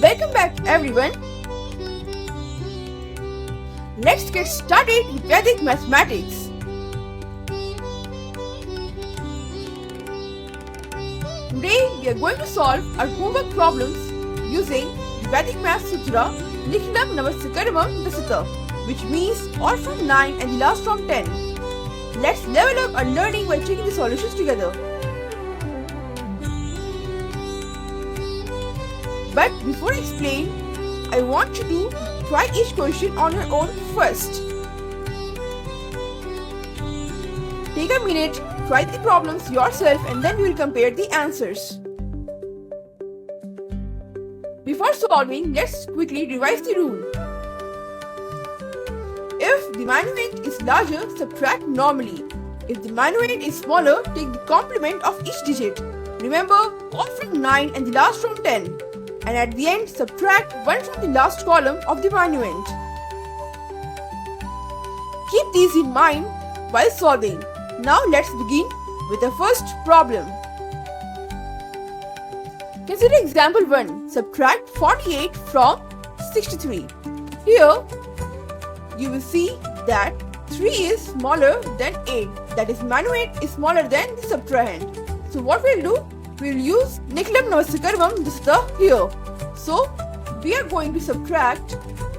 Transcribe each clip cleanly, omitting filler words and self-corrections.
Welcome back everyone. Let's get started with Vedic mathematics. Today we are going to solve our homework problems using the Vedic Math Sutra Niklam Namaskaramam Dasata, which means all from 9 and the last from 10. Let's level up our learning by checking the solutions together. But before I explain, I want you to try each question on your own first. Take a minute, try the problems yourself, and then we will compare the answers. Before solving, let's quickly revise the rule. If the minuend is larger, subtract normally. If the minuend is smaller, take the complement of each digit. Remember, all from 9 and the last from 10. And at the end, subtract 1 from the last column of the minuend. Keep these in mind while solving. Now let's begin with the first problem. Consider example 1. Subtract 48 from 63. Here, you will see that 3 is smaller than 8. That is, minuend is smaller than the subtrahend. So what we'll do? We'll use Niklam Namaskaramam Dasata here. So we are going to subtract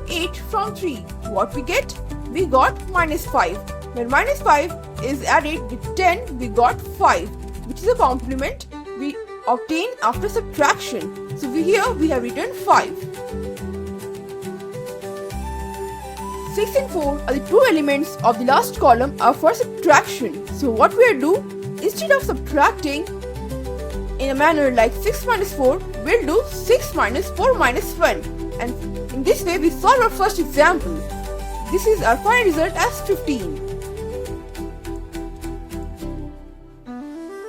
8 from 3. What we get? We got minus 5. When minus 5 is added with 10, we got 5, which is a complement we obtain after subtraction. So here we have written 5. 6 and 4 are the two elements of the last column are for subtraction. So what we will do, instead of subtracting in a manner like 6 minus 4, we'll do 6 minus 4 minus 1. And in this way we solve our first example. This is our final result as 15.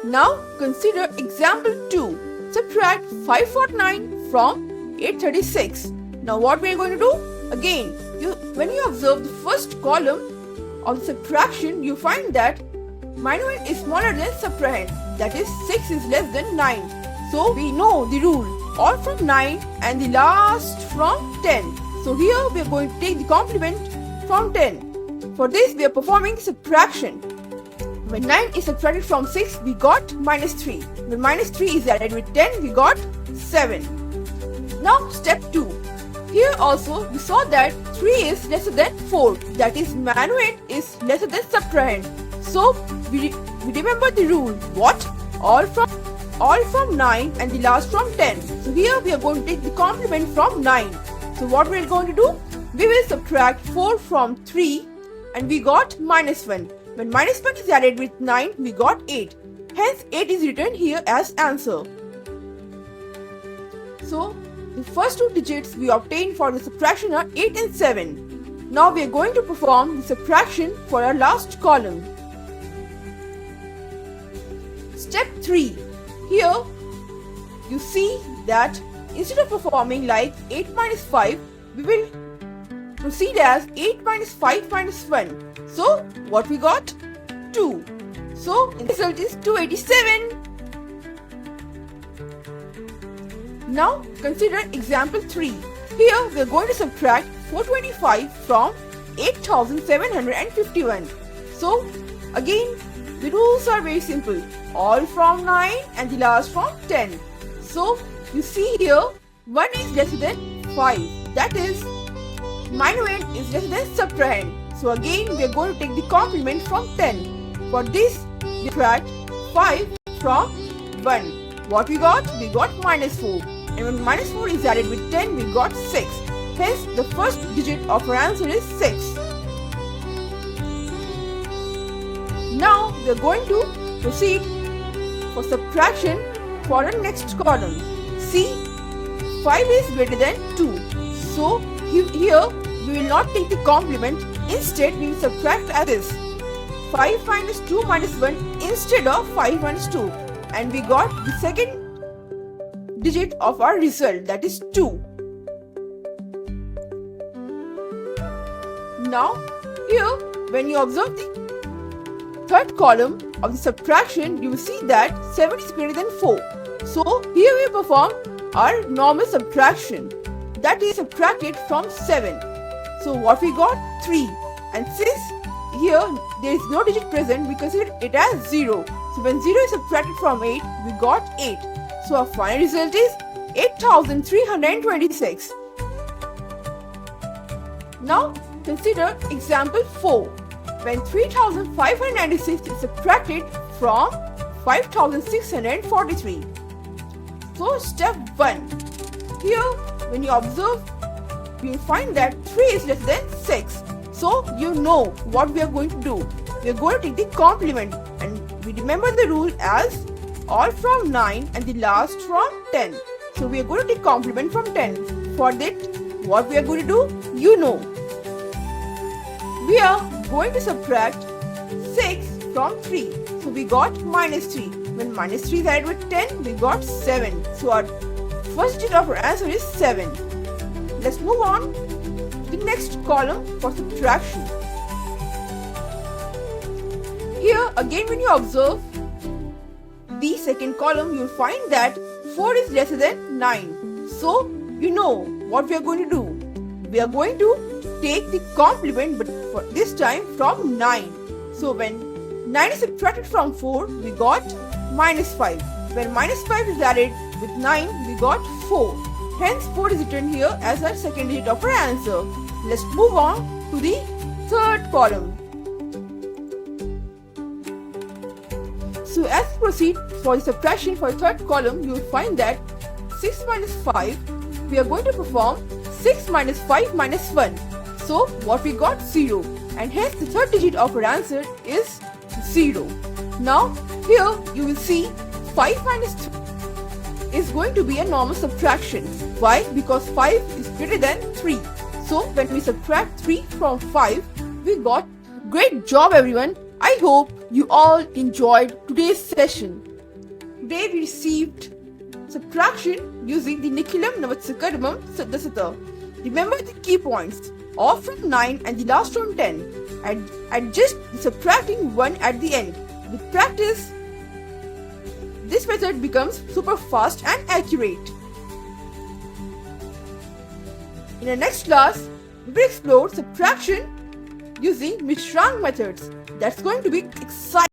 Now consider example 2. Subtract 549 from 836. Now what we are going to do? Again, when you observe the first column of subtraction, you find that minuend is smaller than subtrahend. That is, 6 is less than 9. So we know the rule. All from 9 and the last from 10. So here we are going to take the complement from 10. For this we are performing subtraction. When 9 is subtracted from 6, we got minus 3. When minus 3 is added with 10, we got 7. Now step 2. Here also we saw that 3 is lesser than 4. That is, minuend is lesser than subtrahend. So we remember the rule. What? All from 9 and the last from 10. So here we are going to take the complement from 9. So what we are going to do? We will subtract 4 from 3 and we got minus 1. When minus 1 is added with 9, we got 8. Hence 8 is written here as answer. So the first two digits we obtained for the subtraction are 8 and 7. Now we are going to perform the subtraction for our last column. Step 3. Here you see that instead of performing like 8 minus 5, we will proceed as 8 minus 5 minus 1. So what we got? 2. So the result is 287. Now consider example 3. Here we are going to subtract 425 from 8751. So again, the rules are very simple. All from 9 and the last from 10. So you see here 1 is lesser than 5. That is, minuend is lesser than subtrahend. So again we are going to take the complement from 10. For this we subtract 5 from 1. What we got? We got minus 4. And when minus 4 is added with 10, we got 6. Hence the first digit of our answer is 6. Now we are going to proceed for subtraction for the next column. See, 5 is greater than 2. So here we will not take the complement. Instead we will subtract as this. 5 minus 2 minus 1 instead of 5 minus 2. And we got the second digit of our result, that is 2. Now here when you observe the third column of the subtraction, you will see that 7 is greater than 4. So here we perform our normal subtraction. that is subtracted from 7. So what we got? 3. And since here there is no digit present, we consider it as 0. So when 0 is subtracted from 8, we got 8. So our final result is 8326. Now consider example 4. When 3596 is subtracted from 5643. So step 1. Here when you observe, you will find that 3 is less than 6. So you know what we are going to do. We are going to take the complement, and we remember the rule as all from 9 and the last from 10. So we are going to take complement from 10. For that, what we are going to do, you know. We are going to subtract 6 from 3. So we got minus 3. When minus 3 is added with 10, we got 7. So our first digit of our answer is 7. Let's move on to the next column for subtraction. Here again, when you observe the second column, you will find that 4 is lesser than 9. So you know what we are going to do. We are going to take the complement, but for this time from 9. So when 9 is subtracted from 4, we got minus 5. When minus 5 is added with 9, we got 4. Hence 4 is written here as our second digit of our answer. Let's move on to the third column. So as we proceed for the subtraction for the third column, you will find that 6 minus 5, we are going to perform 6 minus 5 minus 1. So what we got? 0. And hence the third digit of our answer is 0. Now here you will see 5 minus 3 is going to be a normal subtraction. Why? Because 5 is greater than 3. So when we subtract 3 from 5, we got. Great job everyone. I hope you all enjoyed today's session. Today we received subtraction using the Nikhilam Navatsakadamam Siddhasatha. Remember the key points. All from 9 and the last from 10. And just subtracting 1 at the end. With practice, this method becomes super fast and accurate. In the next class, we will explore subtraction using Mishrang methods. That's going to be exciting.